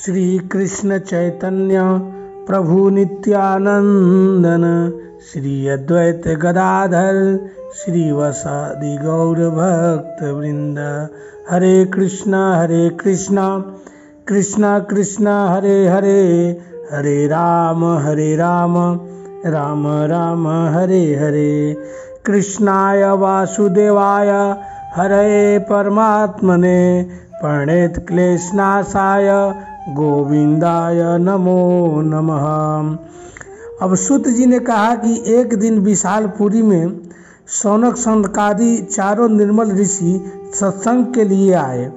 श्री कृष्ण चैतन्य प्रभु नित्यानंदन श्री अद्वैत गदाधर श्रीवासादि गौर भक्त वृंद। हरे कृष्णा कृष्णा कृष्णा हरे हरे, हरे राम राम राम हरे हरे। कृष्णाय वासुदेवाय हरे परमात्मने प्रणेत क्लेशनाशाय गोविंदाय नमो नमः। अब सूत जी ने कहा कि एक दिन विशालपुरी में शौनक सनकादि चारों निर्मल ऋषि सत्संग के लिए आए।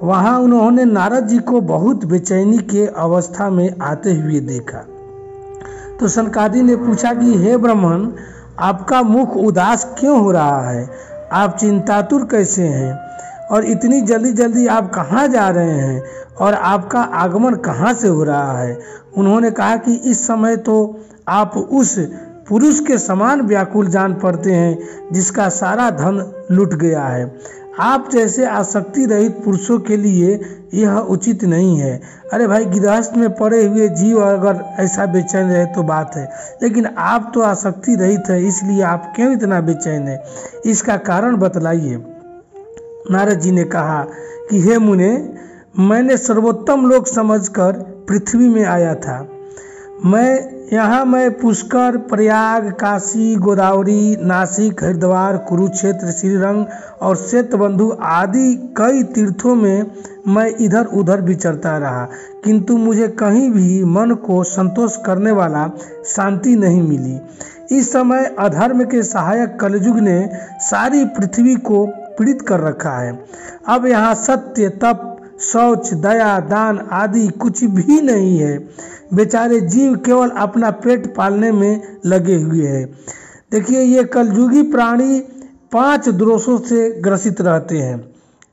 वहां उन्होंने नारद जी को बहुत बेचैनी के अवस्था में आते हुए देखा। तो सनकादि ने पूछा कि हे ब्राह्मण, आपका मुख उदास क्यों हो रहा है? आप चिंतातुर कैसे हैं? और इतनी जल्दी जल्दी आप कहाँ जा रहे हैं और आपका आगमन कहाँ से हो रहा है? उन्होंने कहा कि इस समय तो आप उस पुरुष के समान व्याकुल जान पड़ते हैं जिसका सारा धन लुट गया है। आप जैसे आसक्ति रहित पुरुषों के लिए यह उचित नहीं है। अरे भाई, गृहस्थ में पड़े हुए जीव अगर ऐसा बेचैन रहे तो बात है, लेकिन आप तो आसक्ति रहित है, इसलिए आप क्यों इतना बेचैन है? इसका कारण बतलाइए। नारद जी ने कहा कि हे मुने, मैंने सर्वोत्तम लोक समझकर पृथ्वी में आया था। मैं पुष्कर, प्रयाग, काशी, गोदावरी, नासिक, हरिद्वार, कुरुक्षेत्र, श्रीरंग और श्वेतबंधु आदि कई तीर्थों में मैं इधर उधर विचरता रहा, किंतु मुझे कहीं भी मन को संतोष करने वाला शांति नहीं मिली। इस समय अधर्म के सहायक कलयुग ने सारी पृथ्वी को पीड़ित कर रखा है। अब यहाँ सत्य, तप, शौच, दया, दान आदि कुछ भी नहीं है। बेचारे जीव केवल अपना पेट पालने में लगे हुए हैं। देखिए, ये कलयुगी प्राणी 5 दोषों से ग्रसित रहते हैं।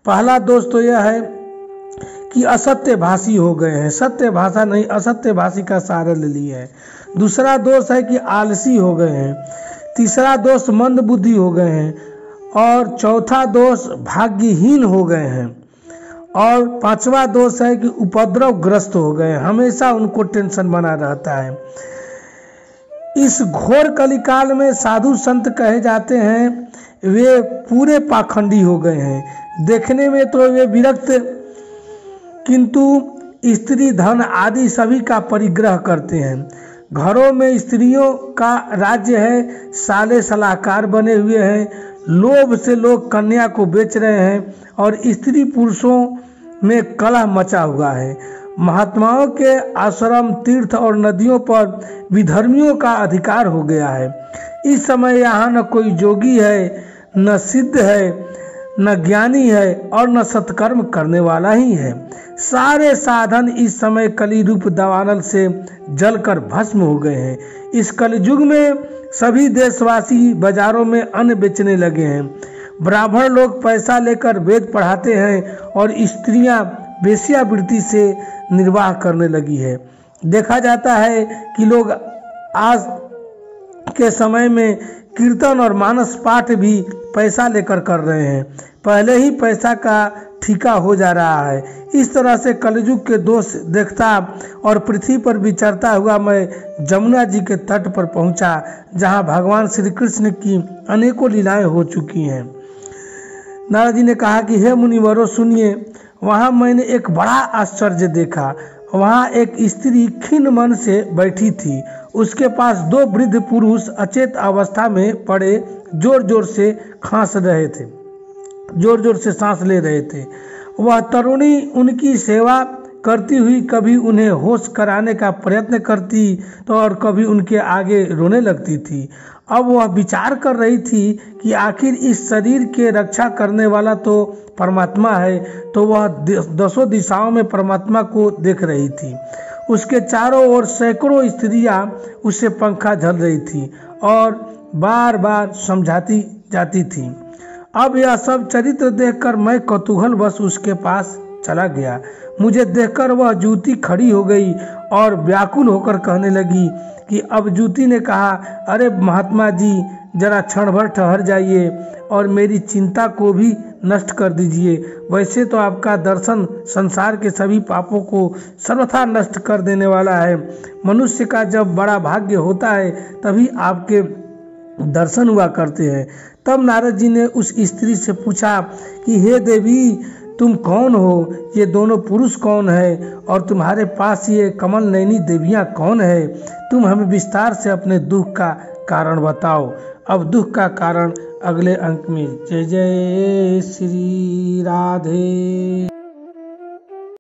पहला दोष तो यह है कि असत्य भाषी हो गए हैं, सत्य भाषा नहीं असत्य भाषी का सहारा ले लिया है। दूसरा दोष है कि आलसी हो गए हैं। तीसरा दोष मंद बुद्धि हो गए हैं। और चौथा दोष भाग्यहीन हो गए हैं। और 5वां दोष है कि उपद्रवग्रस्त हो गए, हमेशा उनको टेंशन बना रहता है। इस घोर कलिकाल में साधु संत कहे जाते हैं, वे पूरे पाखंडी हो गए हैं। देखने में तो वे विरक्त, किंतु स्त्री, धन आदि सभी का परिग्रह करते हैं। घरों में स्त्रियों का राज्य है, साले सलाहकार बने हुए हैं। लोभ से लोग कन्या को बेच रहे हैं और स्त्री पुरुषों में कलह मचा हुआ है। महात्माओं के आश्रम, तीर्थ और नदियों पर विधर्मियों का अधिकार हो गया है। इस समय यहाँ न कोई जोगी है, न सिद्ध है, न ज्ञानी है और न सत्कर्म करने वाला ही है। सारे साधन इस समय कली रूप दावानल से जलकर भस्म हो गए हैं। इस कलयुग में सभी देशवासी बाजारों में अन्न बेचने लगे हैं। ब्राह्मण लोग पैसा लेकर वेद पढ़ाते हैं और स्त्रियां वेश्यावृत्ति से निर्वाह करने लगी है। देखा जाता है कि लोग आज के समय में कीर्तन और मानस पाठ भी पैसा लेकर कर रहे हैं। पहले ही पैसा का ठीका हो जा रहा है। इस तरह से कलयुग के दोष देखता और पृथ्वी पर विचरता हुआ मैं जमुना जी के तट पर पहुंचा, जहां भगवान श्री कृष्ण की अनेकों लीलाएं हो चुकी हैं। नारद जी ने कहा कि हे मुनिवरों, सुनिए, वहां मैंने एक बड़ा आश्चर्य देखा। वहां एक स्त्री खिन्न मन से बैठी थी। उसके पास 2 वृद्ध पुरुष अचेत अवस्था में पड़े जोर जोर से सांस ले रहे थे। वह तरुणी उनकी सेवा करती हुई कभी उन्हें होश कराने का प्रयत्न करती तो और कभी उनके आगे रोने लगती थी। अब वह विचार कर रही थी कि आखिर इस शरीर के रक्षा करने वाला तो परमात्मा है, तो वह 10 दिशाओं में परमात्मा को देख रही थी। उसके चारों ओर सैकड़ों स्त्रियां उससे पंखा झल रही थी और बार बार समझाती जाती थी। अब यह सब चरित्र देखकर मैं कौतूहलवश उसके पास चला गया। मुझे देखकर वह जूती खड़ी हो गई और व्याकुल होकर कहने लगी कि अब जूती ने कहा, अरे महात्मा जी, जरा क्षण भर ठहर जाइए और मेरी चिंता को भी नष्ट कर दीजिए। वैसे तो आपका दर्शन संसार के सभी पापों को सर्वथा नष्ट कर देने वाला है। मनुष्य का जब बड़ा भाग्य होता है तभी आपके दर्शन हुआ करते हैं। तब नारद जी ने उस स्त्री से पूछा कि हे देवी, तुम कौन हो? ये दोनों पुरुष कौन है और तुम्हारे पास ये कमल नयनी देवियाँ कौन है? तुम हमें विस्तार से अपने दुख का कारण बताओ। अब दुख का कारण अगले अंक में। जय जय श्री राधे।